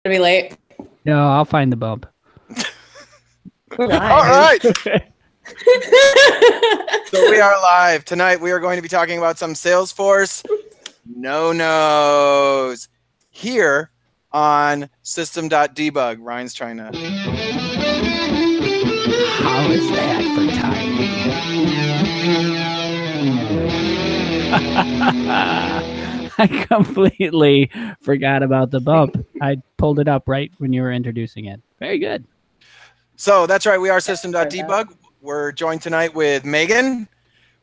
Gonna be late. No, I'll find the bump. We're live. All right. So we are live. Tonight we are going to be talking about some Salesforce no-nos here on system.debug. Ryan's trying to... How is that for timing? I completely forgot about the bump. I pulled it up right when you were introducing it. Very good. So that's right. We are system.debug. We're joined tonight with Megan,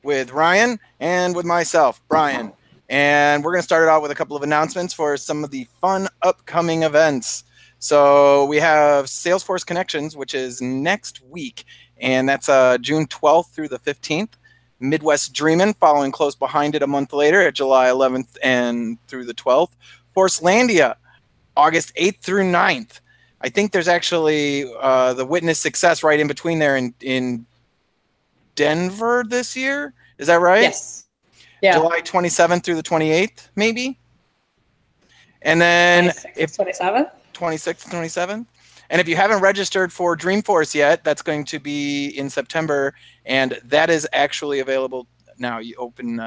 with Ryan, and with myself, Brian. And we're going to start it out with a couple of announcements for some of the fun upcoming events. So we have Salesforce Connections, which is next week, and that's June 12th through the 15th. Midwest Dreamin' following close behind it a month later at July 11th and through the 12th. Forcelandia, August 8th through 9th. I think there's actually the Witness Success right in between there in Denver this year. Is that right? Yes. Yeah. July 27th through the 28th, maybe. And then 27th? 26th, 27th. And if you haven't registered for Dreamforce yet, that's going to be in September, and that is actually available now. You open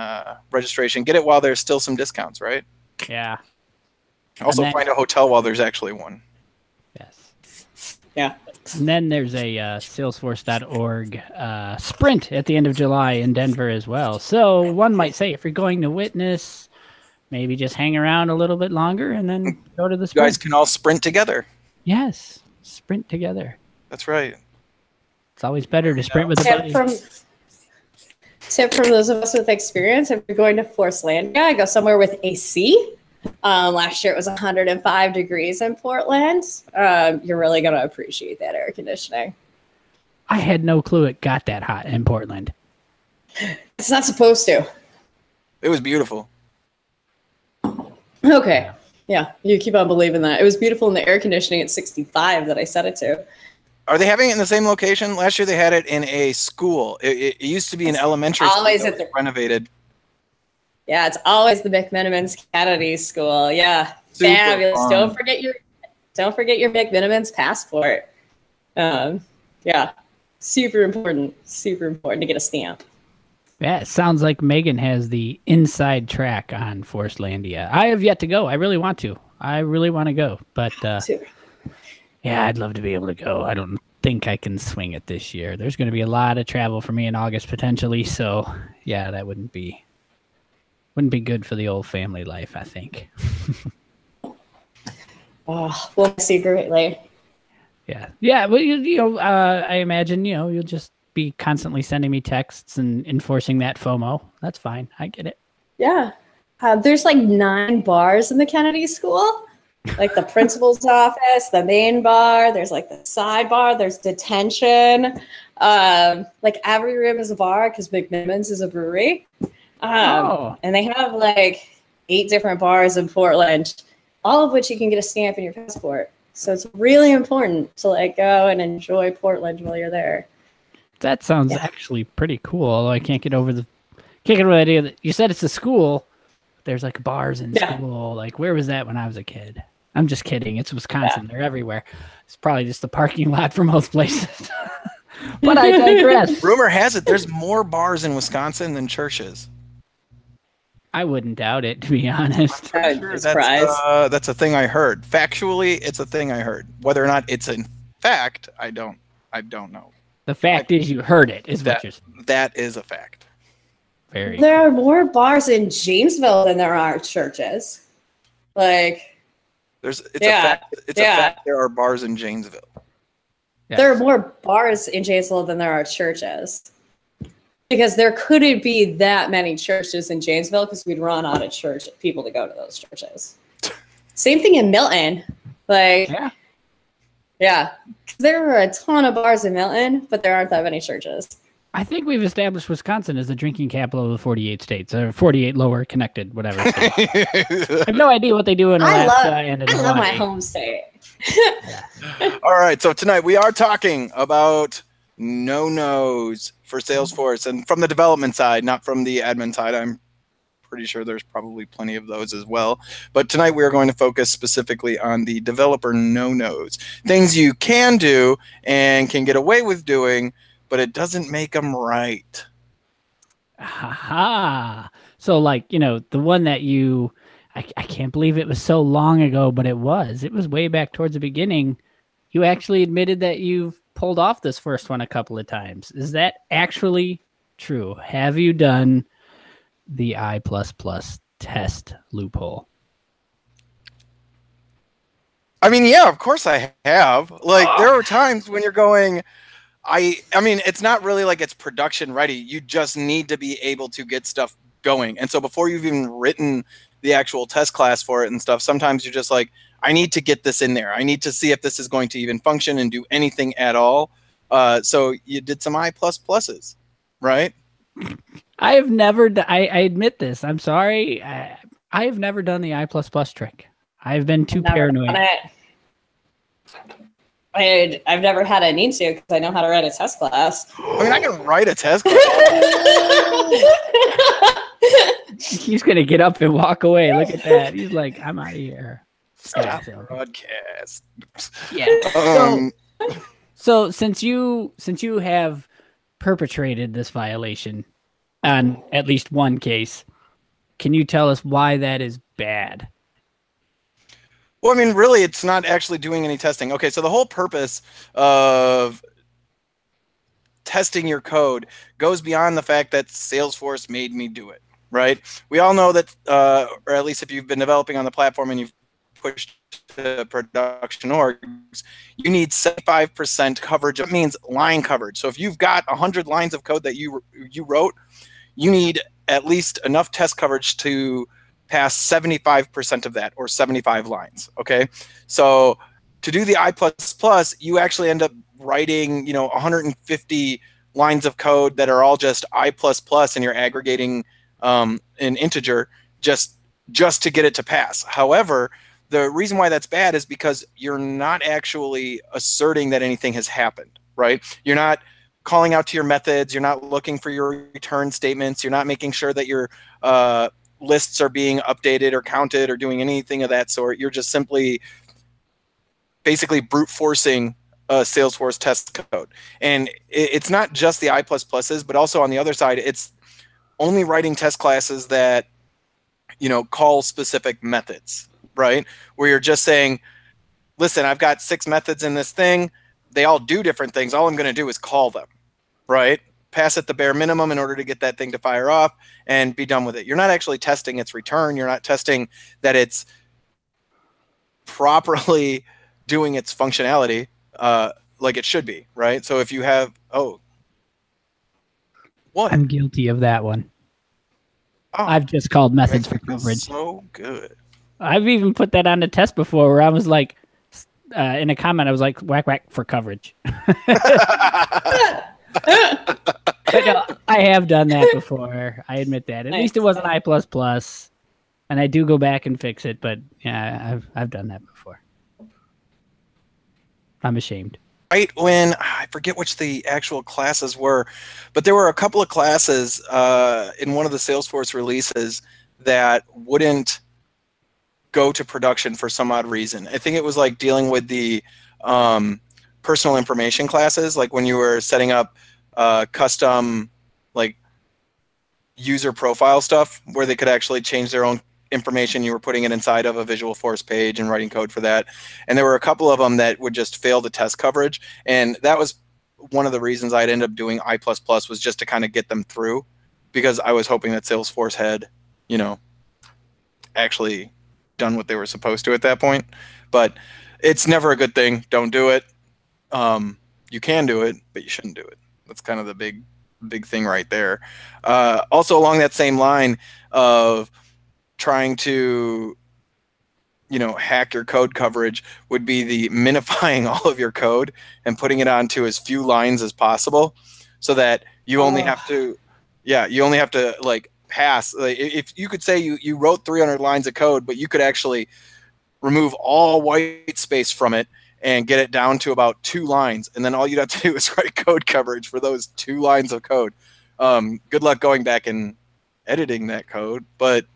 registration. Get it while there's still some discounts, right? Yeah. Also find a hotel while there's actually one. Yes. Yeah. And then there's a Salesforce.org sprint at the end of July in Denver as well. So one might say, if you're going to Witness, maybe just hang around a little bit longer and then go to the sprint. You guys can all sprint together. Yes. Sprint together. That's right. It's always better to sprint with a buddy. Tip from those of us with experience, if you're going to Forcelandia, go somewhere with AC. Last year it was 105 degrees in Portland. You're really going to appreciate that air conditioning. I had no clue it got that hot in Portland. It's not supposed to. It was beautiful. Okay. Yeah, you keep on believing that. It was beautiful in the air conditioning at 65 that I set it to. Are they having it in the same location? Last year they had it in a school. It used to be an elementary school that was renovated. Yeah, it's always the McMenamins Kennedy School. Yeah, Super fabulous. fun. Don't forget your McMenamins passport. Yeah, super important to get a stamp. Yeah, it sounds like Megan has the inside track on Forcelandia. I have yet to go. I really want to. I really want to go. But yeah, I'd love to be able to go. I don't think I can swing it this year. There's going to be a lot of travel for me in August potentially. So yeah, that wouldn't be good for the old family life, I think. Oh, we'll see greatly. Yeah. Yeah. Well, I imagine, you'll just be constantly sending me texts and enforcing that FOMO. That's fine. I get it. Yeah. There's like 9 bars in the Kennedy School, like the principal's office, the main bar. There's like the side bar. There's detention. Like every room is a bar because McMillan's is a brewery. And they have like 8 different bars in Portland, all of which you can get a stamp in your passport. So it's really important to like go and enjoy Portland while you're there. That sounds actually pretty cool. Although I can't get over the idea that you said it's a school. There's like bars in school. Like, where was that when I was a kid? I'm just kidding. It's Wisconsin. They're everywhere. It's probably just the parking lot for most places. But I digress. Rumor has it there's more bars in Wisconsin than churches. I wouldn't doubt it, to be honest. Sure that's a thing I heard. Factually, it's a thing I heard. Whether or not it's in fact, I don't know. The fact is you heard it, is what you're saying. That is a fact. There are more bars in Janesville than there are churches. Like, it's a fact there are bars in Janesville. Yes. There are more bars in Janesville than there are churches. Because there couldn't be that many churches in Janesville because we'd run out of people to go to those churches. Same thing in Milton. Yeah. There are a ton of bars in Milton, but there aren't that many churches. I think we've established Wisconsin as the drinking capital of the 48 states, or 48 lower connected, whatever. I have no idea what they do in Alaska and in Hawaii. I love my home state. All right, so tonight we are talking about no-nos for Salesforce, and from the development side, not from the admin side, I'm pretty sure there's probably plenty of those as well. But tonight we are going to focus specifically on the developer no-nos, things you can do and can get away with doing, but it doesn't make them right. Ha. So like, the one that I can't believe it was so long ago, but it was way back towards the beginning. You actually admitted that you've pulled off this first one a couple of times. Is that actually true? Have you done the I++ test loophole? I mean, yeah, of course I have. Like, there are times when you're going, I mean, it's not really like it's production ready. You just need to be able to get stuff going. And so before you've even written the actual test class for it and stuff, sometimes you're just like, I need to get this in there. I need to see if this is going to even function and do anything at all. So you did some I++s, right? I have never, I admit this. I'm sorry. I have never done the I++ trick. I've been too paranoid. I've never had a need to because I know how to write a test class. I mean, I can write a test class. He's going to get up and walk away. Look at that. He's like, I'm out of here. Stop broadcast. Yeah. So since you have perpetrated this violation on at least one case, can you tell us why that is bad? Well, I mean, really, it's not actually doing any testing. Okay, so the whole purpose of testing your code goes beyond the fact that Salesforce made me do it, right? We all know that, or at least if you've been developing on the platform and you've pushed to production orgs, you need 75% coverage. It means line coverage. So if you've got 100 lines of code that you wrote, you need at least enough test coverage to pass 75% of that, or 75 lines. Okay, so to do the I++, you actually end up writing 150 lines of code that are all just I++, and you're aggregating an integer just to get it to pass. However, the reason why that's bad is because you're not actually asserting that anything has happened, right? You're not calling out to your methods. You're not looking for your return statements. You're not making sure that your lists are being updated or counted or doing anything of that sort. You're just simply basically brute forcing Salesforce test code. And it's not just the I++s, but also on the other side, it's only writing test classes that call specific methods, right? Where you're just saying, listen, I've got 6 methods in this thing. They all do different things. All I'm going to do is call them, right? Pass it the bare minimum in order to get that thing to fire off and be done with it. You're not actually testing its return. You're not testing that it's properly doing its functionality like it should be, right? So if you have, what? I'm guilty of that one. I've just called methods for coverage. So good. I've even put that on the test before where I was like, in a comment, I was like, whack, whack for coverage. But no, I have done that before. I admit that. At least it wasn't I++, and I do go back and fix it. But yeah, I've done that before. I'm ashamed. Right when I forget which the actual classes were, but there were a couple of classes in one of the Salesforce releases that wouldn't go to production for some odd reason. I think it was like dealing with the personal information classes, like when you were setting up custom like user profile stuff where they could actually change their own information. You were putting it inside of a Visualforce page and writing code for that. And there were a couple of them that would just fail the test coverage. And that was one of the reasons I'd end up doing I++ was just to kind of get them through, because I was hoping that Salesforce had, actually done what they were supposed to at that point. But it's never a good thing. Don't do it. You can do it, but you shouldn't do it. That's kind of the big thing right there. Also along that same line of trying to hack your code coverage would be the minifying all of your code and putting it onto as few lines as possible, so that you only have to like pass, like, if you could say you wrote 300 lines of code, but you could actually remove all white space from it and get it down to about 2 lines, and then all you'd have to do is write code coverage for those 2 lines of code. Good luck going back and editing that code, but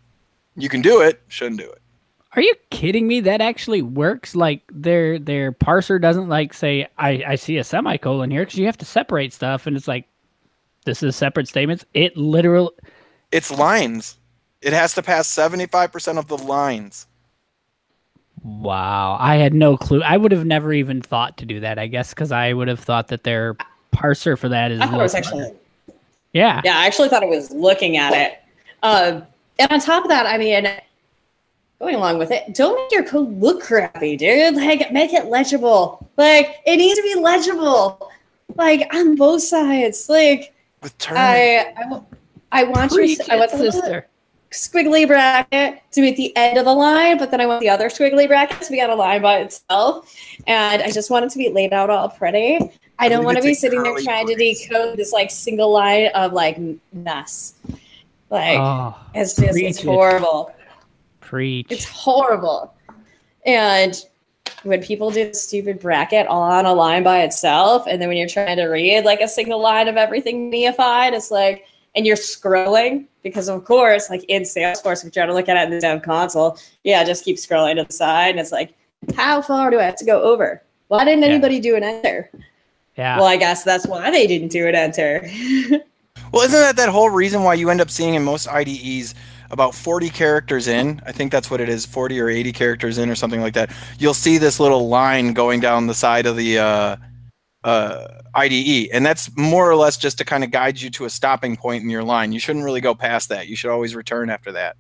you can do it. Shouldn't do it. Are you kidding me? That actually works? Like their parser doesn't like say, I see a semicolon here, because you have to separate stuff, and it's like, this is separate statements. It literally... It's lines. It has to pass 75% of the lines. Wow. I had no clue. I would have never even thought to do that, I guess, because I would have thought that their parser for that is... I thought it was actually... Yeah. Yeah, I actually thought it was looking at it. And on top of that, I mean, going along with it, don't make your code look crappy, dude. Like, make it legible. Like, it needs to be legible. Like, on both sides. Like, with turn. I want you. I want the little squiggly bracket to be at the end of the line, but then I want the other squiggly bracket to be on a line by itself. And I just want it to be laid out all pretty. I don't want to be sitting there trying to decode this like single line of like mess. Like, it's horrible. Preach. It's horrible. And when people do the stupid bracket on a line by itself, and then when you're trying to read like a single line of everything neified, it's like, and you're scrolling, because of course, like in Salesforce, if you're trying to look at it in the dev console, yeah, just keep scrolling to the side, and it's like, how far do I have to go over? Why didn't anybody do an enter? Yeah. Well, I guess that's why they didn't do an enter. Well, isn't that whole reason why you end up seeing in most IDEs about 40 characters in? I think that's what it is, 40 or 80 characters in or something like that. You'll see this little line going down the side of the IDE, and that's more or less just to kind of guide you to a stopping point in your line. You shouldn't really go past that. You should always return after that.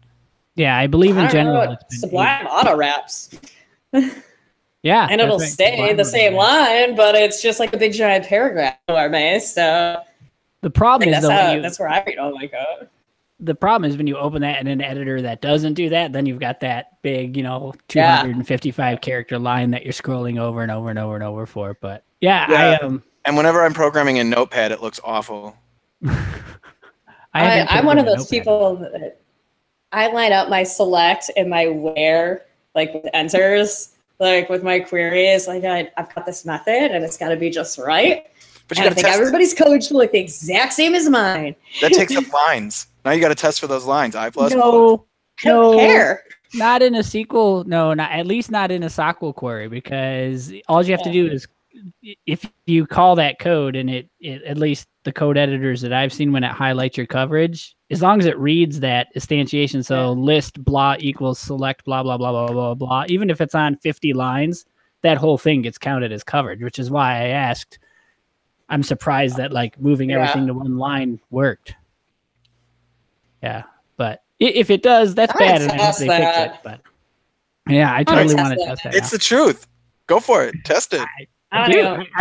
Yeah, I believe in general. Sublime auto wraps. Yeah, and it'll stay the same line, but it's just like a big giant paragraph for me. So the problem is that's where I read all my code. The problem is when you open that in an editor that doesn't do that, then you've got that big, 255 character line that you're scrolling over and over and over and over for. But yeah. And whenever I'm programming in Notepad, it looks awful. I'm one of those people that I line up my select and my where, like with enters, like with my queries. Like I've got this method and it's got to be just right. But I think everybody's code should look the exact same as mine. That takes up lines. Now you got to test for those lines. I plus. No, I don't care. Not in a SQL. No, at least not in a SQL query, because all you have to do is, if you call that code, and it at least the code editors that I've seen, when it highlights your coverage, as long as it reads that instantiation, so list blah equals select blah blah blah blah blah blah, even if it's on 50 lines, that whole thing gets counted as coverage, which is why I asked. I'm surprised that like moving everything to one line worked. Yeah, but if it does, that's bad, and I hope they fix it. But yeah, I totally want to test that. It's the truth. Go for it. Test it. I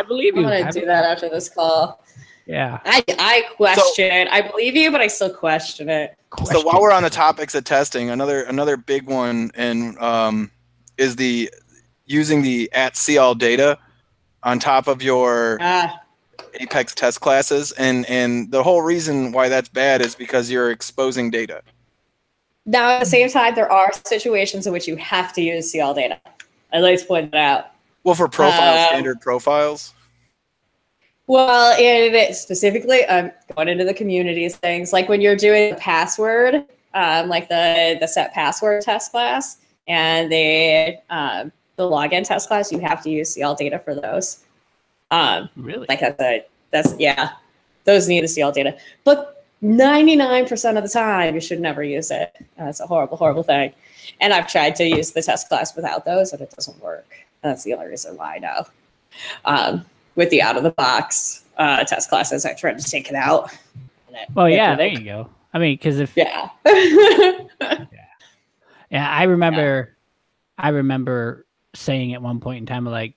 believe you. I'm going to do that after this call. Yeah. I question. I believe you, but I still question it. So while we're on the topics of testing, another big one is the using the @CAll data on top of your Apex test classes, and the whole reason why that's bad is because you're exposing data. Now, at the same time, there are situations in which you have to use CAll data. I'd like to point that out. Well, for profiles, standard profiles. Well, specifically, going into the communities things, like when you're doing the password, like the set password test class and the login test class, you have to use CAll data for those. Really? Like those need the CAll data. But 99% of the time, you should never use it. It's a horrible, horrible thing. And I've tried to use the test class without those, and it doesn't work. That's the only reason why I know. With the out-of-the-box test classes, I tried to take it out. Well, yeah, there you go. I mean, because if yeah, I remember saying at one point in time, like,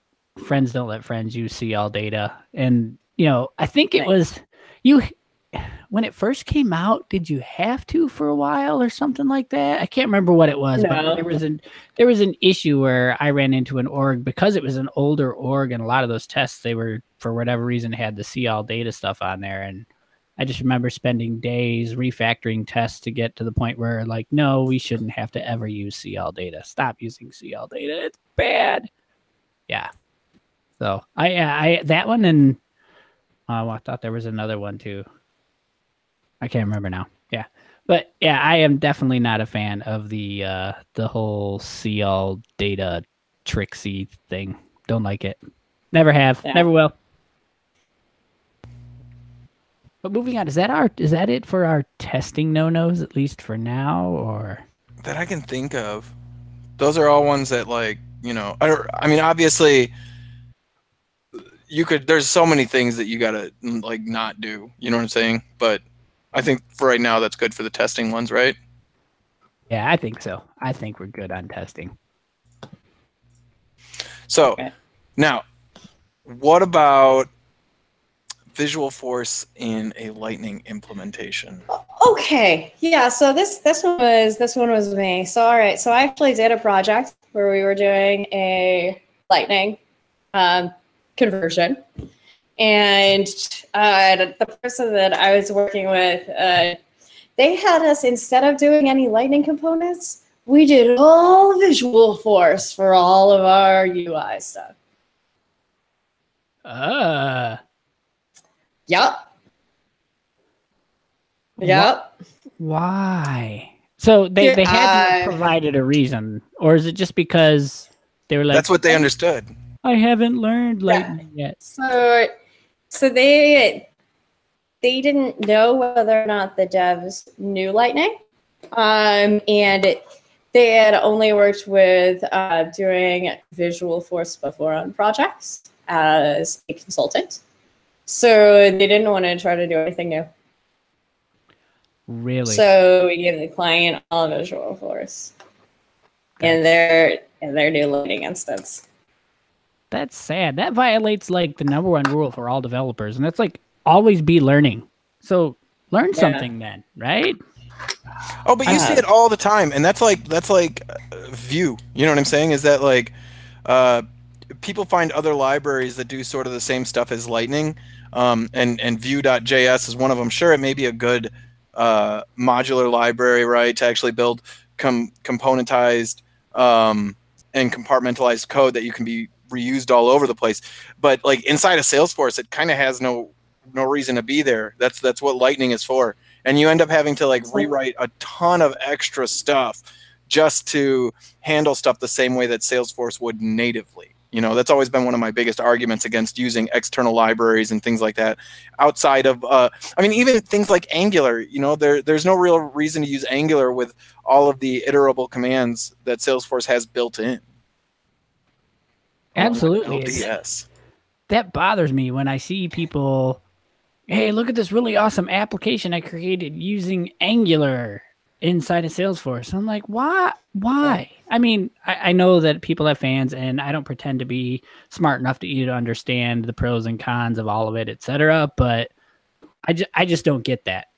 friends don't let friends use CAll data, and I think it was you. When it first came out, did you have to for a while or something like that? I can't remember what it was, but there was an issue where I ran into an org, because it was an older org, and a lot of those tests, they were, for whatever reason, had the CAll data stuff on there. And I just remember spending days refactoring tests to get to the point where, like, no, we shouldn't have to ever use CAll data. Stop using CAll data. It's bad. Yeah. So I that one, and I thought there was another one too. I can't remember now. Yeah. But yeah, I am definitely not a fan of the whole see all data tricksy thing. Don't like it. Never have. Yeah. Never will. But moving on, is that it for our testing no-nos, at least for now, or That I can think of. Those are all ones that, like, you know, I mean, obviously there's so many things that you gotta like not do, you know what I'm saying? But I think for right now that's good for the testing ones, right? Yeah, I think so. I think we're good on testing. So Okay. now, what about Visual Force in a Lightning implementation? Okay, yeah. So this one was me. So all right. So I actually did a project where we were doing a Lightning conversion, and the person that I was working with, they had us, instead of doing any Lightning components, we did all Visual-Force for all of our UI stuff. Yep. Yep. Why? So they hadn't provided a reason, or is it just because they were like, that's what they understood. I haven't learned Lightning yet. So they didn't know whether or not the devs knew Lightning, and they had only worked with doing Visual-Force before on projects as a consultant. So they didn't want to try to do anything new. Really? So we gave the client all Visual-Force in their new Lightning instance. That's sad. That violates like the #1 rule for all developers, and that's like always be learning. So learn something then, right? Oh, but you see it all the time, and that's like Vue. You know what I'm saying? Is that like people find other libraries that do sort of the same stuff as Lightning, and Vue.js is one of them. Sure, it may be a good modular library, right, to actually build componentized and compartmentalized code that you can be reused all over the place. But like inside of Salesforce, it kind of has no reason to be there. That's what Lightning is for. And you end up having to like rewrite a ton of extra stuff just to handle stuff the same way that Salesforce would natively. You know, that's always been one of my biggest arguments against using external libraries and things like that outside of, I mean, even things like Angular, you know, there's no real reason to use Angular with all of the iterable commands that Salesforce has built in. Absolutely. LDS. That bothers me when I see people, hey, look at this really awesome application I created using Angular inside of Salesforce. I'm like, why? I mean, I know that people have fans, and I don't pretend to be smart enough to understand the pros and cons of all of it, etc. But I just don't get that.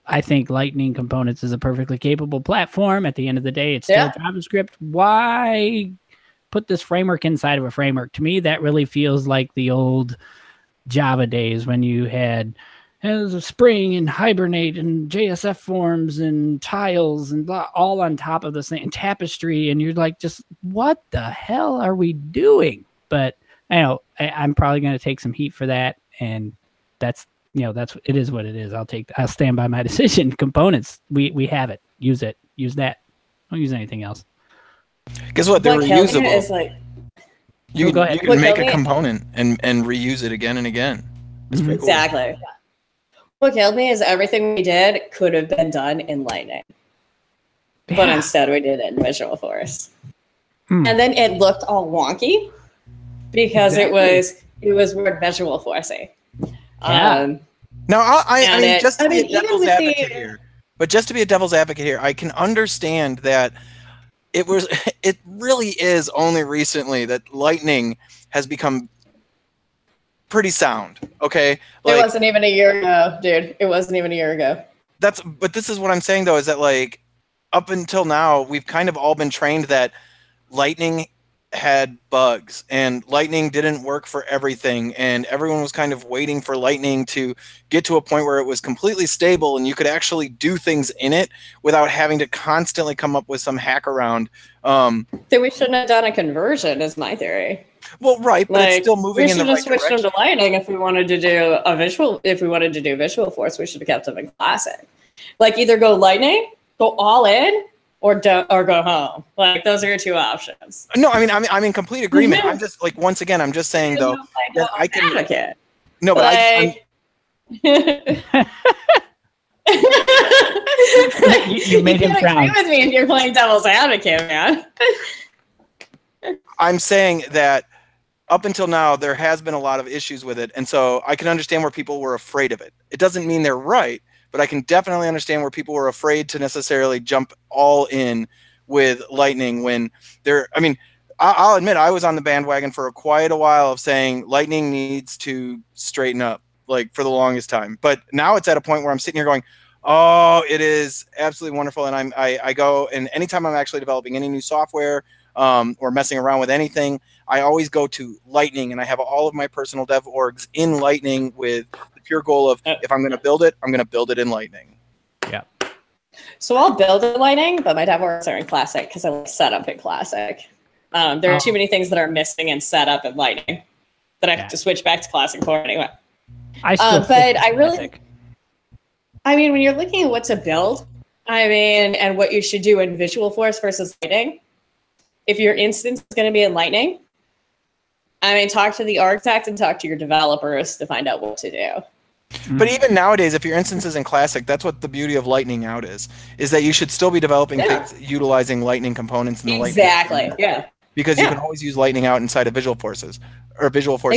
I think Lightning Components is a perfectly capable platform. At the end of the day, it's still JavaScript. Why put this framework inside of a framework? To me, that really feels like the old Java days when you had Spring and Hibernate and JSF forms and tiles and blah, all on top of the same tapestry, and you're like, just what the hell are we doing? But I know I'm probably going to take some heat for that, and that's it is what it is. I'll stand by my decision. Components, we have it. Use it. Use that. Don't use anything else. Guess what? They're reusable. Is like, you can make a component and reuse it again and again. Exactly. Cool. What killed me is everything we did could have been done in Lightning, but instead we did it in Visual-Force, and then it looked all wonky because it was word Visual-Forcing. Now, I mean, just to be a devil's advocate here, but just to be a devil's advocate here, I can understand that it really is only recently that Lightning has become pretty sound. Okay, like, it wasn't even a year ago, dude. It wasn't even a year ago. But this is what I'm saying though, is that like up until now we've kind of all been trained that Lightning had bugs and Lightning didn't work for everything, and everyone was kind of waiting for Lightning to get to a point where it was completely stable and you could actually do things in it without having to constantly come up with some hack around. Then we shouldn't have done a conversion, is my theory. Well, right, but it's still moving in the right direction. We should have switched them to Lightning if we wanted to do Visual-Force. We should have kept them in Classic. Like either go lightning, go all in, or don't, or go home. Like those are your two options. No, I mean, I'm in complete agreement. I'm just like, once again, I'm just saying though that I can. Advocate. No, but like, you made him frown. Agree with me if you're playing devil's advocate, man. I'm saying that up until now, there has been a lot of issues with it. And so I can understand where people were afraid of it. It doesn't mean they're right, but I can definitely understand where people were afraid to necessarily jump all in with Lightning when they're, I mean, I'll admit I was on the bandwagon for quite a while of saying Lightning needs to straighten up, like for the longest time. But now it's at a point where I'm sitting here going, oh, it is absolutely wonderful. And I go, and anytime I'm actually developing any new software or messing around with anything, I always go to Lightning, and I have all of my personal dev orgs in Lightning with the pure goal of if I'm going to build it, I'm going to build it in Lightning. Yeah. So I'll build in Lightning, but my dev orgs are in Classic because I like setup in Classic. There are too many things that are missing in setup in Lightning that I have to switch back to Classic for anyway. But I really, I mean, when you're looking at what to build, I mean, and what you should do in Visualforce versus Lightning, if your instance is going to be in Lightning, I mean, talk to the architect and talk to your developers to find out what to do. But even nowadays, if your instance is in Classic, that's what the beauty of Lightning out is that you should still be developing things utilizing Lightning components in the Lightning. Yeah. Because you can always use Lightning out inside of Visualforce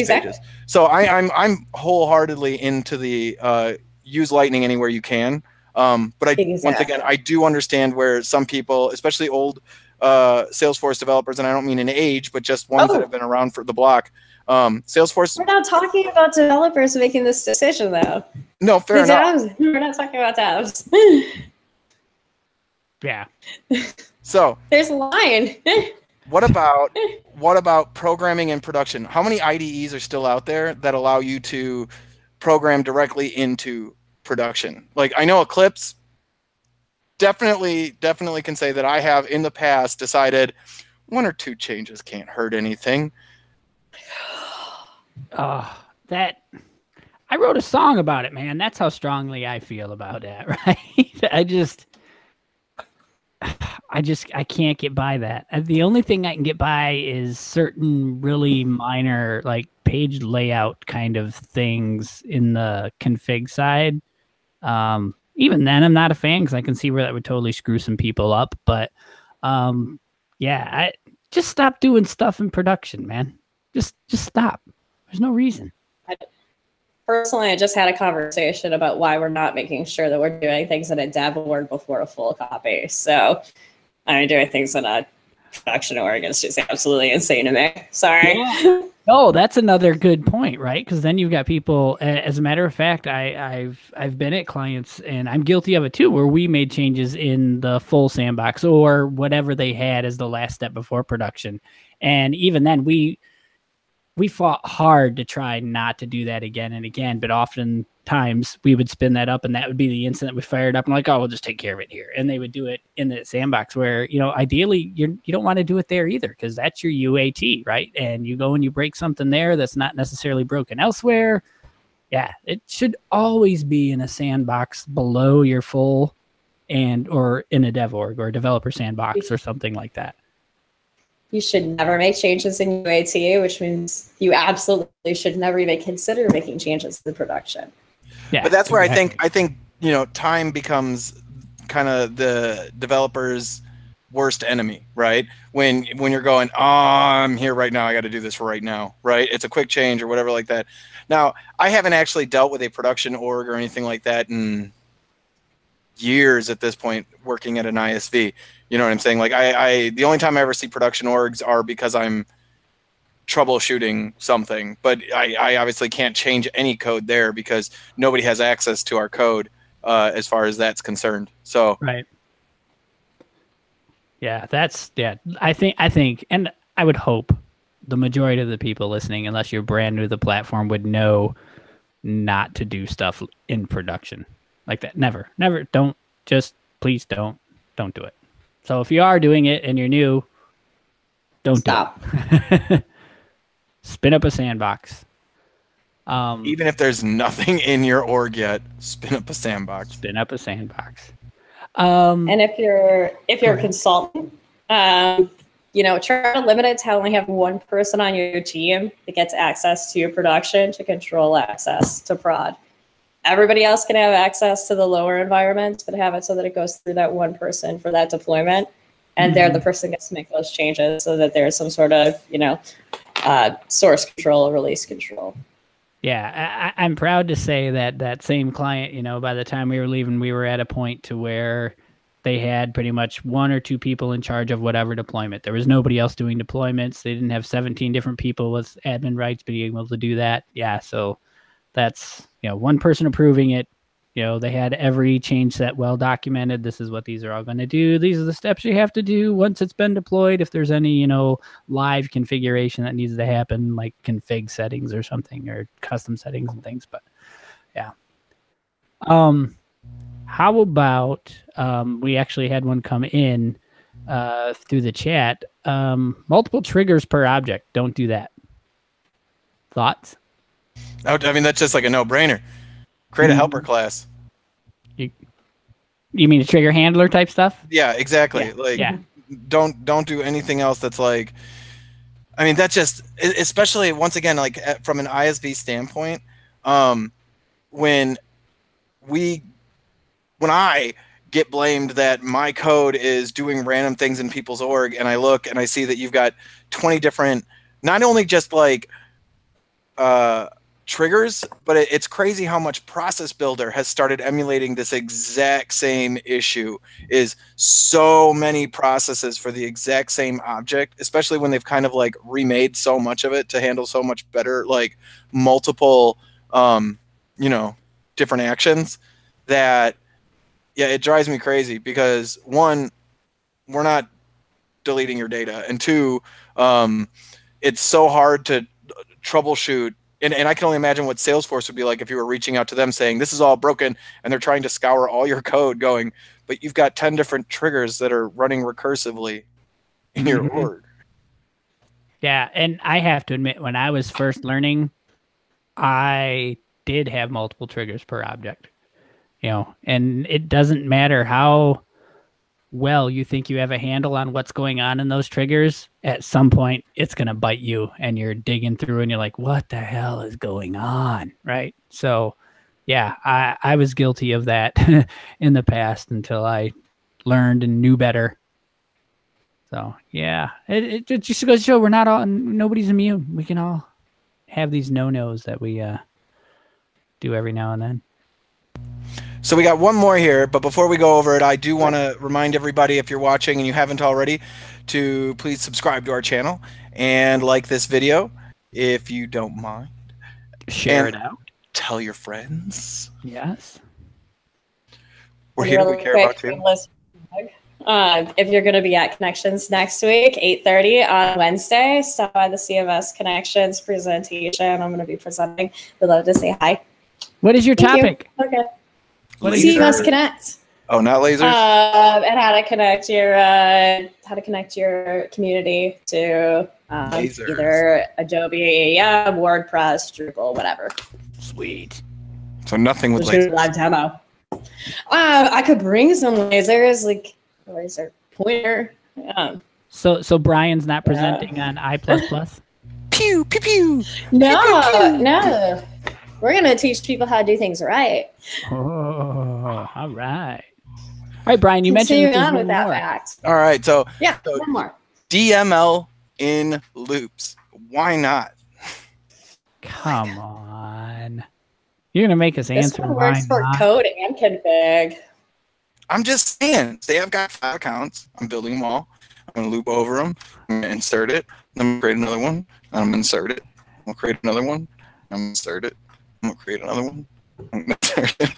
pages. So I'm wholeheartedly into the use Lightning anywhere you can. But once again, I do understand where some people, especially old Salesforce developers, and I don't mean in age, but just ones that have been around for the block. Salesforce. We're not talking about developers making this decision, though. No, fair enough. We're not talking about devs. Yeah. So there's a line. What about programming in production? How many IDEs are still out there that allow you to program directly into production? Like I know Eclipse. Definitely can say that I have in the past decided 1 or 2 changes can't hurt anything. That I wrote a song about it, man. That's how strongly I feel about that, right? I can't get by that. The only thing I can get by is certain really minor, like page layout kind of things in the config side. Even then, I'm not a fan because I can see where that would totally screw some people up. But yeah, I just stop doing stuff in production, man. Just stop. There's no reason. Personally, I just had a conversation about why we're not making sure that we're doing things in a dev org before a full copy. So I'm doing things in a production org. It's just absolutely insane to me. Sorry. Yeah. Oh, that's another good point, right? Because then you've got people. As a matter of fact, I've been at clients, and I'm guilty of it too, where we made changes in the full sandbox or whatever they had as the last step before production, and even then we fought hard to try not to do that again and again. But oftentimes we would spin that up, and that would be the incident we fired up. And like, oh, we'll just take care of it here, and they would do it in the sandbox where ideally you don't want to do it there either because that's your UAT, right? And you go and you break something there that's not necessarily broken elsewhere. Yeah, it should always be in a sandbox below your full or in a dev org or a developer sandbox or something like that. You should never make changes in UAT, which means you absolutely should never even consider making changes in production. Yeah, but that's where I think time becomes kind of the developer's worst enemy, right? When you're going, oh, I'm here right now, I got to do this right now, right? It's a quick change or whatever like that. Now, I haven't actually dealt with a production org or anything like that in years at this point, working at an ISV. You know what I'm saying? Like the only time I ever see production orgs are because I'm troubleshooting something, but I obviously can't change any code there because nobody has access to our code as far as that's concerned. So right. Yeah, I think, and I would hope the majority of the people listening, unless you're brand new to the platform, would know not to do stuff in production like that. Never, please don't do it. So if you are doing it and you're new, don't stop. Spin up a sandbox. Even if there's nothing in your org yet, spin up a sandbox. Spin up a sandbox. And if you're a consultant, you know, try to limit it to only have one person on your team that gets access to your production to control access to prod. Everybody else can have access to the lower environment, but have it so that it goes through that one person for that deployment. And they're the person that gets to make those changes so that there's some sort of, you know, source control, release control. Yeah, I'm proud to say that that same client, you know, by the time we were leaving, we were at a point to where they had pretty much 1 or 2 people in charge of whatever deployment. There was nobody else doing deployments. They didn't have 17 different people with admin rights being able to do that. Yeah, so that's, you know, one person approving it. You know, they had every change set well documented. This is what these are all going to do. These are the steps you have to do once it's been deployed. If there's any, you know, live configuration that needs to happen, like config settings or something, or custom settings and things. But yeah. How about we actually had one come in through the chat. Multiple triggers per object. Don't do that. Thoughts? I mean, that's just like a no-brainer. Create a helper class. You mean a trigger handler type stuff? Yeah, exactly. Yeah. Like, yeah. don't do anything else that's like. I mean, that's just, especially once again, like from an ISV standpoint, when I get blamed that my code is doing random things in people's org, and I look and I see that you've got 20 different, not only just like triggers, but it's crazy how much Process Builder has started emulating this exact same issue. Is so many processes for the exact same object, especially when they've kind of like remade so much of it to handle so much better, like multiple, you know, different actions. That, yeah, it drives me crazy because 1, we're not deleting your data, and 2, it's so hard to troubleshoot. And I can only imagine what Salesforce would be like if you were reaching out to them saying, this is all broken, and they're trying to scour all your code going, but you've got 10 different triggers that are running recursively in your org. Yeah, and I have to admit, when I was first learning, I did have multiple triggers per object. You know, and it doesn't matter how well you think you have a handle on what's going on in those triggers, at some point it's going to bite you, and you're digging through and you're like, what the hell is going on? Right. So yeah, I was guilty of that in the past until I learned and knew better. So yeah, it just goes to show nobody's immune. We can all have these no-nos that we do every now and then. So we got one more here, but before we go over it, I do want to remind everybody, if you're watching and you haven't already, to please subscribe to our channel and like this video if you don't mind. Share it out. Tell your friends. Yes. We're here to care about you. If you're going to be at Connections next week, 8:30 on Wednesday, stop by the CMS Connections presentation. I'm going to be presenting. We'd love to say hi. What is your topic? Okay. Lasers. CMS Connect. Oh, not lasers. And how to connect your community to either Adobe, WordPress, Drupal, whatever. Sweet. So nothing with Let's lasers. do a live demo. I could bring some lasers, like a laser pointer. So Brian's not presenting on I++? Pew, pew, pew. No. We're going to teach people how to do things right. Oh, all right. All right, Brian, you mentioned Continuing on with that fact. All right, so one more. DML in loops. Why not? Come on. You're going to make us answer This one works for code and config. I'm just saying. Say I've got 5 accounts. I'm building them all. I'm going to loop over them. I'm going to insert it. Then I'm going to create another one. I'm going to insert it. I'm going to create another one. I'm going to insert it. I'm going to create another one. I'm going to insert it.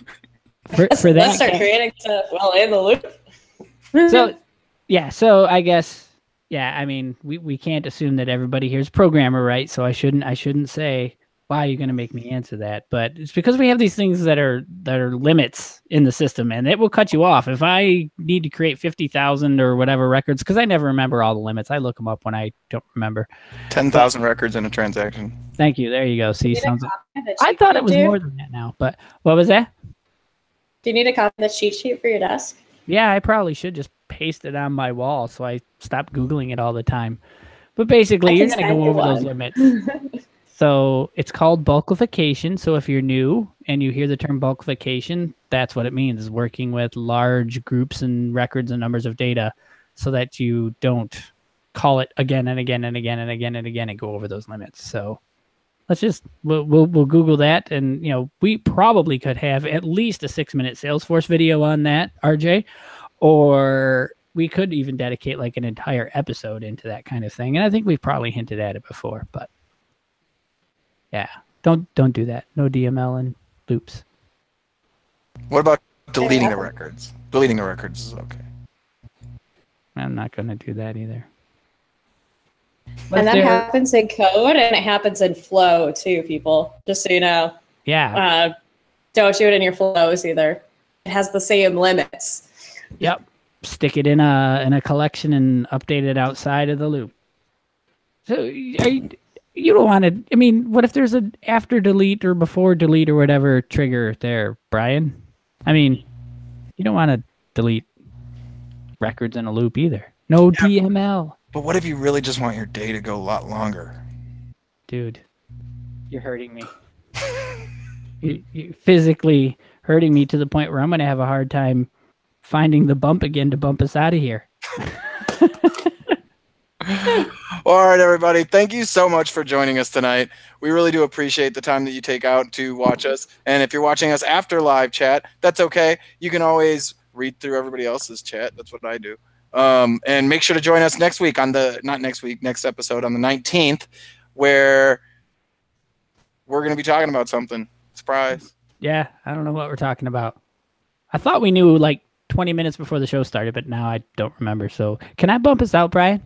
For that, let's start creating stuff while in the loop. So I guess, I mean, we can't assume that everybody here is programmer, right? So I shouldn't say, why are you going to make me answer that? But it's because we have these things that are limits in the system, and it will cut you off. If I need to create 50,000 or whatever records, because I never remember all the limits. I look them up when I don't remember. 10,000 records in a transaction. Thank you. There you go. See, sounds. I thought it was more than that now, but what was that? Do you need a copy of the cheat sheet for your desk? Yeah, I probably should just paste it on my wall so I stop Googling it all the time. But basically, you're going to go over those limits. So it's called bulkification. So if you're new and you hear the term bulkification, that's what it means, is working with large groups and records and numbers of data so that you don't call it again and again and again and again and again and go over those limits. So let's just, we'll Google that. And, we probably could have at least a 6-minute Salesforce video on that, RJ, or we could even dedicate like an entire episode into that kind of thing. And I think we've probably hinted at it before, but yeah, don't do that. No DML and loops. What about deleting the records? Deleting the records is okay. I'm not going to do that either. And that happens in code, and it happens in flow too, people. Just so you know. Yeah. Don't do it in your flows either. It has the same limits. Yep. Stick it in a collection and update it outside of the loop. So you don't want to. I mean, what if there's an after delete or before delete or whatever trigger there, Brian? I mean, you don't want to delete records in a loop either. No DML. But what if you really just want your day to go a lot longer? Dude, you're hurting me. You're physically hurting me to the point where I'm going to have a hard time finding the bump again to bump us out of here. All right, everybody. Thank you so much for joining us tonight. We really do appreciate the time that you take out to watch us. And if you're watching us after live chat, that's okay. You can always read through everybody else's chat. That's what I do. And make sure to join us next week next episode on the 19th, where we're going to be talking about something. Surprise. Yeah, I don't know what we're talking about. I thought we knew like 20 minutes before the show started, but now I don't remember. So can I bump us out, Brian?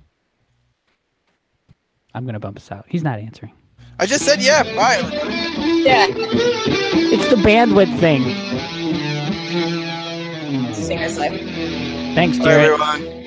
I'm going to bump us out. He's not answering. I just said, yeah, bye. Yeah. It's the bandwidth thing. Seriously. Thanks, Bye, Jared. everyone.